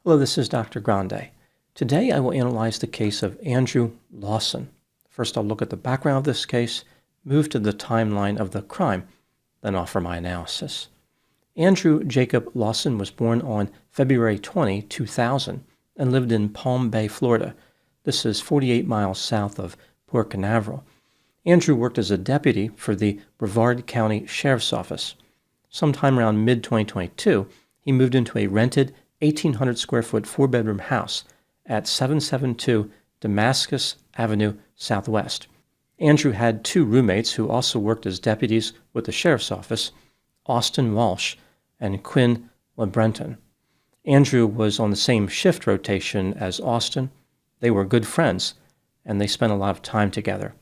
Hello, this is Dr. Grande. Today I will analyze the case of Andrew Lawson. First I'll look at the background of this case, move to the timeline of the crime, then offer my analysis. Andrew Jacob Lawson was born on February 20, 2000, and lived in Palm Bay, Florida. This is 48 miles south of Port Canaveral. Andrew worked as a deputy for the Brevard County Sheriff's Office. Sometime around mid-2022, he moved into a rented 1,800 square foot four-bedroom house at 772 Damascus Avenue Southwest. Andrew had two roommates who also worked as deputies with the Sheriff's Office, Austin Walsh and Quinn LeBrenton. Andrew was on the same shift rotation as Austin. They were good friends, and they spent a lot of time together.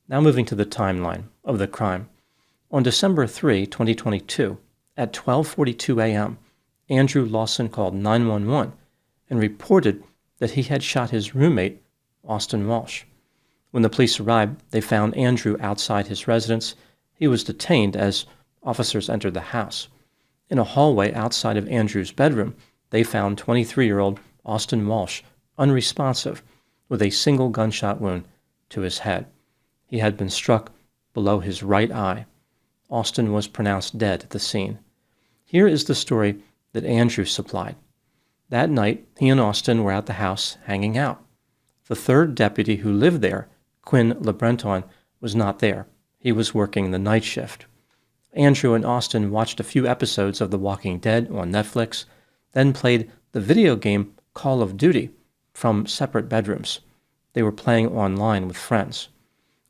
Now moving to the timeline of the crime. On December 3, 2022, at 12:42 a.m., Andrew Lawson called 911 and reported that he had shot his roommate, Austin Walsh. When the police arrived, they found Andrew outside his residence. He was detained as officers entered the house. In a hallway outside of Andrew's bedroom, they found 23-year-old Austin Walsh unresponsive with a single gunshot wound to his head. He had been struck below his right eye. Austin was pronounced dead at the scene. Here is the story that Andrew supplied. That night, he and Austin were at the house hanging out. The third deputy who lived there, Quinn LeBrenton, was not there. He was working the night shift. Andrew and Austin watched a few episodes of The Walking Dead on Netflix, then played the video game Call of Duty from separate bedrooms. They were playing online with friends.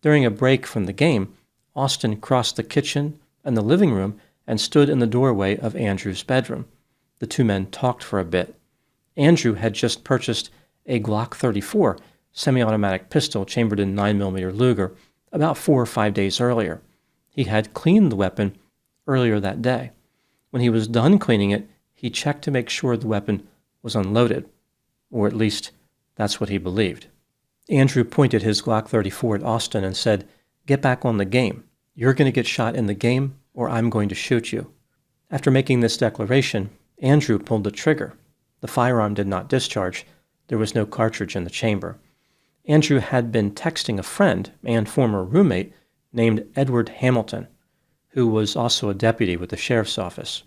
During a break from the game, Austin crossed the kitchen and the living room and stood in the doorway of Andrew's bedroom. The two men talked for a bit. Andrew had just purchased a Glock 34 semi-automatic pistol chambered in 9mm Luger about 4 or 5 days earlier. He had cleaned the weapon earlier that day. When he was done cleaning it, he checked to make sure the weapon was unloaded, or at least that's what he believed. Andrew pointed his Glock 34 at Austin and said, "Get back on the game. You're going to get shot in the game, or I'm going to shoot you." After making this declaration, Andrew pulled the trigger. The firearm did not discharge. There was no cartridge in the chamber. Andrew had been texting a friend and former roommate named Edward Hamilton, who was also a deputy with the sheriff's office.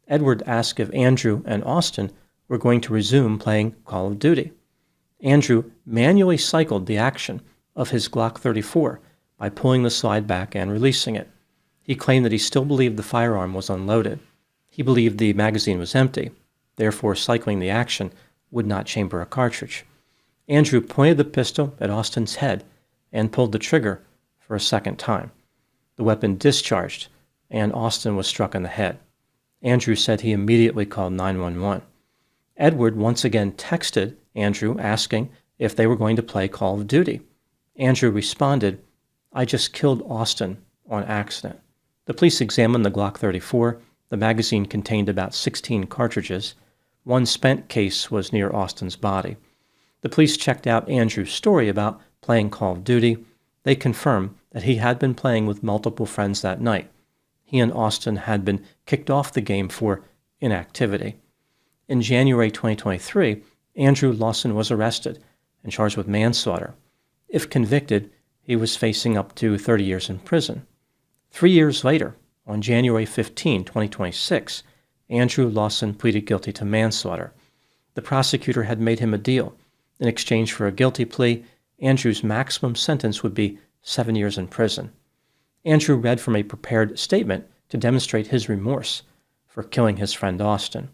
Edward asked if Andrew and Austin were going to resume playing Call of Duty. Andrew manually cycled the action of his Glock 34 by pulling the slide back and releasing it. He claimed that he still believed the firearm was unloaded. He believed the magazine was empty, therefore cycling the action would not chamber a cartridge. Andrew pointed the pistol at Austin's head and pulled the trigger for a second time. The weapon discharged, and Austin was struck in the head. Andrew said he immediately called 911. Edward once again texted Andrew asking if they were going to play Call of Duty. Andrew responded, "I just killed Austin on accident." The police examined the Glock 34. The magazine contained about 16 cartridges. One spent case was near Austin's body. The police checked out Andrew's story about playing Call of Duty. They confirmed that he had been playing with multiple friends that night. He and Austin had been kicked off the game for inactivity. In January 2023, Andrew Lawson was arrested and charged with manslaughter. If convicted, he was facing up to 30 years in prison. 3 years later, on January 15, 2026, Andrew Lawson pleaded guilty to manslaughter. The prosecutor had made him a deal. In exchange for a guilty plea, Andrew's maximum sentence would be 7 years in prison. Andrew read from a prepared statement to demonstrate his remorse for killing his friend Austin.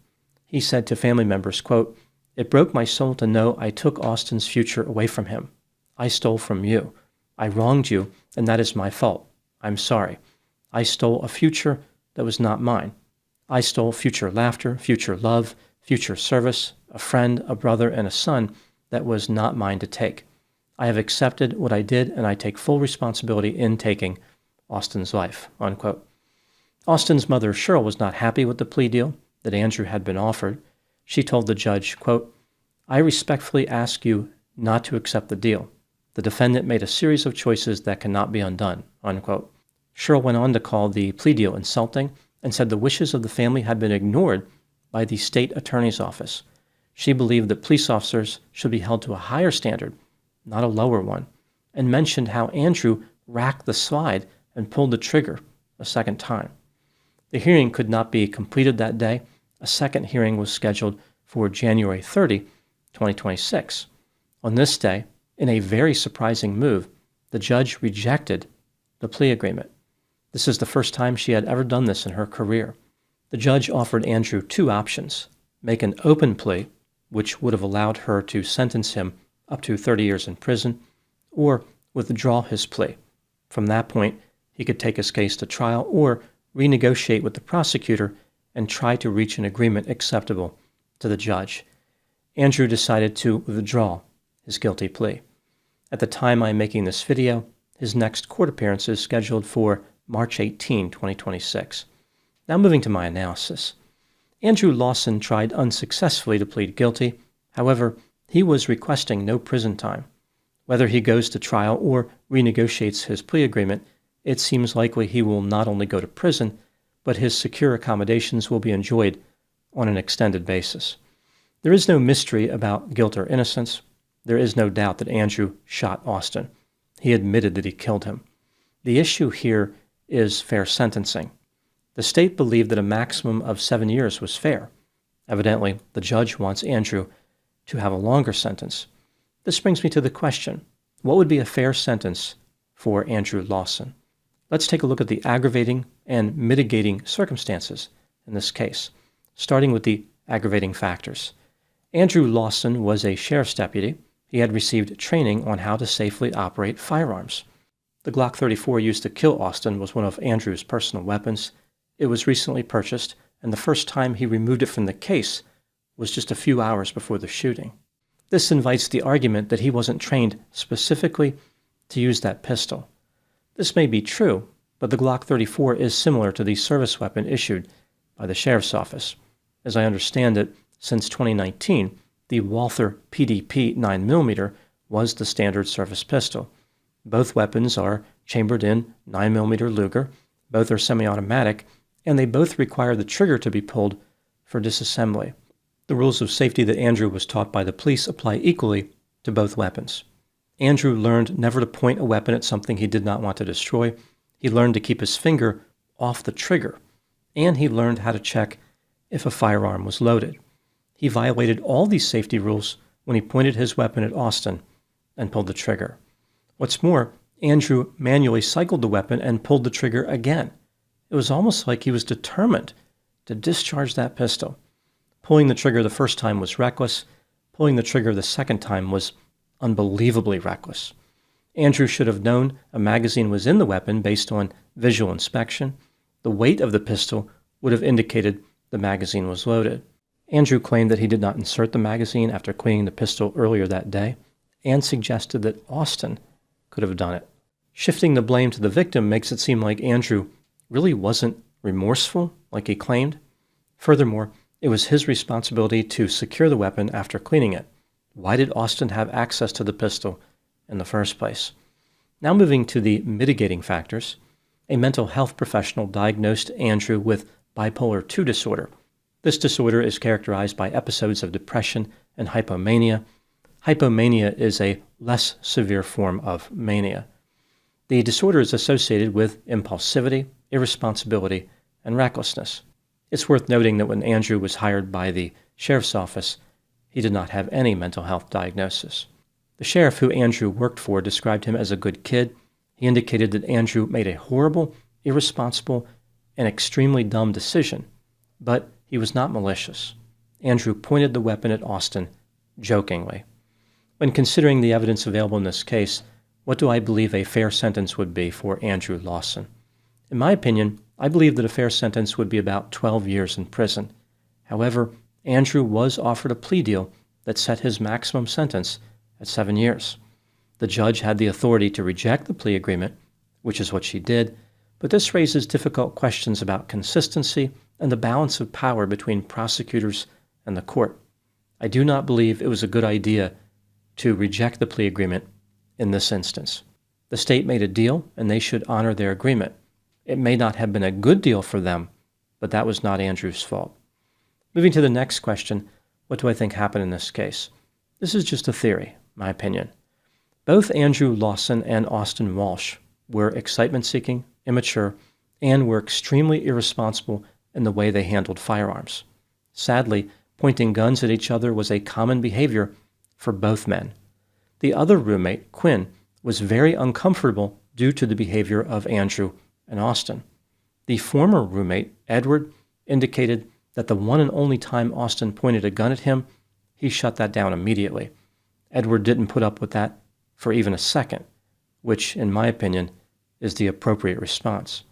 He said to family members, quote, "It broke my soul to know I took Austin's future away from him. I stole from you. I wronged you, and that is my fault. I'm sorry. I stole a future that was not mine. I stole future laughter, future love, future service, a friend, a brother, and a son that was not mine to take. I have accepted what I did, and I take full responsibility in taking Austin's life," unquote. Austin's mother, Cheryl, was not happy with the plea deal that Andrew had been offered. She told the judge, quote, "I respectfully ask you not to accept the deal. The defendant made a series of choices that cannot be undone," unquote. Cheryl went on to call the plea deal insulting and said the wishes of the family had been ignored by the state attorney's office. She believed that police officers should be held to a higher standard, not a lower one, and mentioned how Andrew racked the slide and pulled the trigger a second time. The hearing could not be completed that day. A second hearing was scheduled for January 30, 2026. On this day, in a very surprising move, the judge rejected the plea agreement. This is the first time she had ever done this in her career. The judge offered Andrew two options: make an open plea, which would have allowed her to sentence him up to 30 years in prison, or withdraw his plea. From that point, he could take his case to trial or renegotiate with the prosecutor and try to reach an agreement acceptable to the judge. Andrew decided to withdraw his guilty plea. At the time I'm making this video, his next court appearance is scheduled for March 18, 2026. Now moving to my analysis. Andrew Lawson tried unsuccessfully to plead guilty. However, he was requesting no prison time. Whether he goes to trial or renegotiates his plea agreement, it seems likely he will not only go to prison, but his secure accommodations will be enjoyed on an extended basis. There is no mystery about guilt or innocence. There is no doubt that Andrew shot Austin. He admitted that he killed him. The issue here is fair sentencing. The state believed that a maximum of 7 years was fair. Evidently, the judge wants Andrew to have a longer sentence. This brings me to the question, what would be a fair sentence for Andrew Lawson? Let's take a look at the aggravating and mitigating circumstances in this case, starting with the aggravating factors. Andrew Lawson was a sheriff's deputy. He had received training on how to safely operate firearms. The Glock 34 used to kill Austin was one of Andrew's personal weapons. It was recently purchased, and the first time he removed it from the case was just a few hours before the shooting. This invites the argument that he wasn't trained specifically to use that pistol. This may be true, but the Glock 34 is similar to the service weapon issued by the Sheriff's Office. As I understand it, since 2019, the Walther PDP 9mm was the standard service pistol. Both weapons are chambered in 9mm Luger, both are semi-automatic, and they both require the trigger to be pulled for disassembly. The rules of safety that Andrew was taught by the police apply equally to both weapons. Andrew learned never to point a weapon at something he did not want to destroy. He learned to keep his finger off the trigger, and he learned how to check if a firearm was loaded. He violated all these safety rules when he pointed his weapon at Austin and pulled the trigger. What's more, Andrew manually cycled the weapon and pulled the trigger again. It was almost like he was determined to discharge that pistol. Pulling the trigger the first time was reckless. Pulling the trigger the second time was unbelievably reckless. Andrew should have known a magazine was in the weapon based on visual inspection. The weight of the pistol would have indicated the magazine was loaded. Andrew claimed that he did not insert the magazine after cleaning the pistol earlier that day and suggested that Austin could have done it. Shifting the blame to the victim makes it seem like Andrew really wasn't remorseful like he claimed. Furthermore, it was his responsibility to secure the weapon after cleaning it. Why did Austin have access to the pistol in the first place? Now moving to the mitigating factors, a mental health professional diagnosed Andrew with bipolar II disorder. This disorder is characterized by episodes of depression and hypomania. Hypomania is a less severe form of mania. The disorder is associated with impulsivity, irresponsibility, and recklessness. It's worth noting that when Andrew was hired by the sheriff's office, he did not have any mental health diagnosis. The sheriff who Andrew worked for described him as a good kid. He indicated that Andrew made a horrible, irresponsible, and extremely dumb decision, but he was not malicious. Andrew pointed the weapon at Austin jokingly. When considering the evidence available in this case, what do I believe a fair sentence would be for Andrew Lawson? In my opinion, I believe that a fair sentence would be about 12 years in prison. However, Andrew was offered a plea deal that set his maximum sentence at 7 years. The judge had the authority to reject the plea agreement, which is what she did, but this raises difficult questions about consistency and the balance of power between prosecutors and the court. I do not believe it was a good idea to reject the plea agreement in this instance. The state made a deal, and they should honor their agreement. It may not have been a good deal for them, but that was not Andrew's fault. Moving to the next question, What do I think happened in this case? This is just a theory, my opinion. Both Andrew Lawson and Austin Walsh were excitement-seeking, immature, and were extremely irresponsible in the way they handled firearms. Sadly, pointing guns at each other was a common behavior for both men. The other roommate, Quinn, was very uncomfortable due to the behavior of Andrew and Austin. The former roommate, Edward, indicated that the one and only time Austin pointed a gun at him, he shut that down immediately. Edward didn't put up with that for even a second, which, in my opinion, is the appropriate response.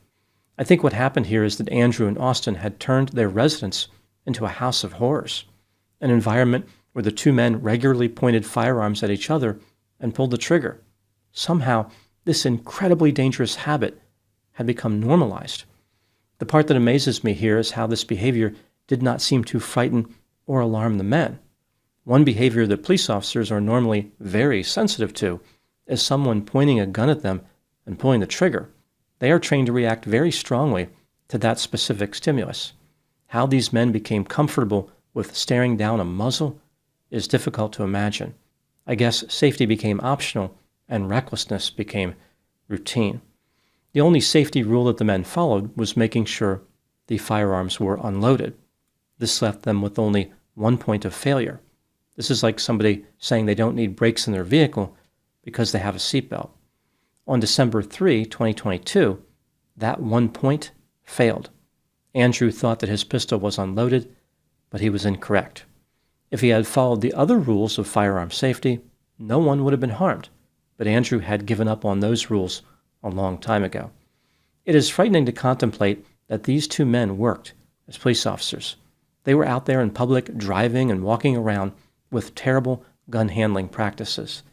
I think what happened here is that Andrew and Austin had turned their residence into a house of horrors, an environment where the two men regularly pointed firearms at each other and pulled the trigger. Somehow, this incredibly dangerous habit had become normalized. The part that amazes me here is how this behavior did not seem to frighten or alarm the men. One behavior that police officers are normally very sensitive to is someone pointing a gun at them and pulling the trigger. They are trained to react very strongly to that specific stimulus. How these men became comfortable with staring down a muzzle is difficult to imagine. I guess safety became optional and recklessness became routine. The only safety rule that the men followed was making sure the firearms were unloaded. This left them with only one point of failure. This is like somebody saying they don't need brakes in their vehicle because they have a seatbelt. On December 3, 2022, that one point failed. Andrew thought that his pistol was unloaded, but he was incorrect. If he had followed the other rules of firearm safety, no one would have been harmed, but Andrew had given up on those rules a long time ago. It is frightening to contemplate that these two men worked as police officers. They were out there in public driving and walking around with terrible gun handling practices.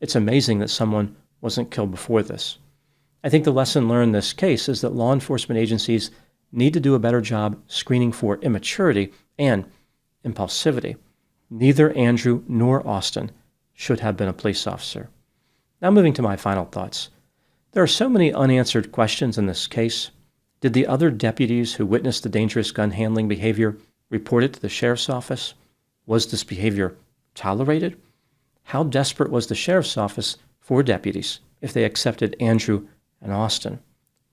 It's amazing that someone wasn't killed before this. I think the lesson learned in this case is that law enforcement agencies need to do a better job screening for immaturity and impulsivity. Neither Andrew nor Austin should have been a police officer. Now moving to my final thoughts. There are so many unanswered questions in this case. Did the other deputies who witnessed the dangerous gun handling behavior report it to the sheriff's office? Was this behavior tolerated? How desperate was the sheriff's office for deputies if they accepted Andrew and Austin?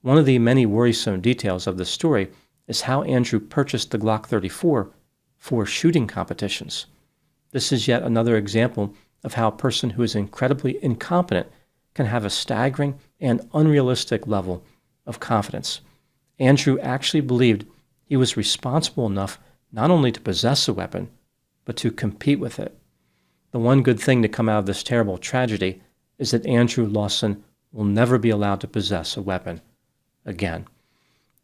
One of the many worrisome details of this story is how Andrew purchased the Glock 34 for shooting competitions. This is yet another example of how a person who is incredibly incompetent can have a staggering and unrealistic level of confidence. Andrew actually believed he was responsible enough not only to possess a weapon, but to compete with it. The one good thing to come out of this terrible tragedy is that Andrew Lawson will never be allowed to possess a weapon again.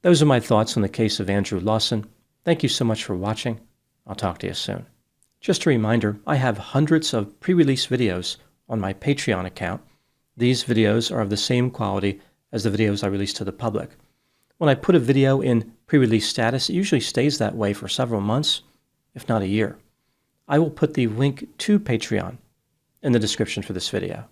Those are my thoughts on the case of Andrew Lawson. Thank you so much for watching. I'll talk to you soon. Just a reminder, I have hundreds of pre-release videos on my Patreon account. These videos are of the same quality as the videos I release to the public. When I put a video in pre-release status, it usually stays that way for several months, if not a year. I will put the link to Patreon in the description for this video.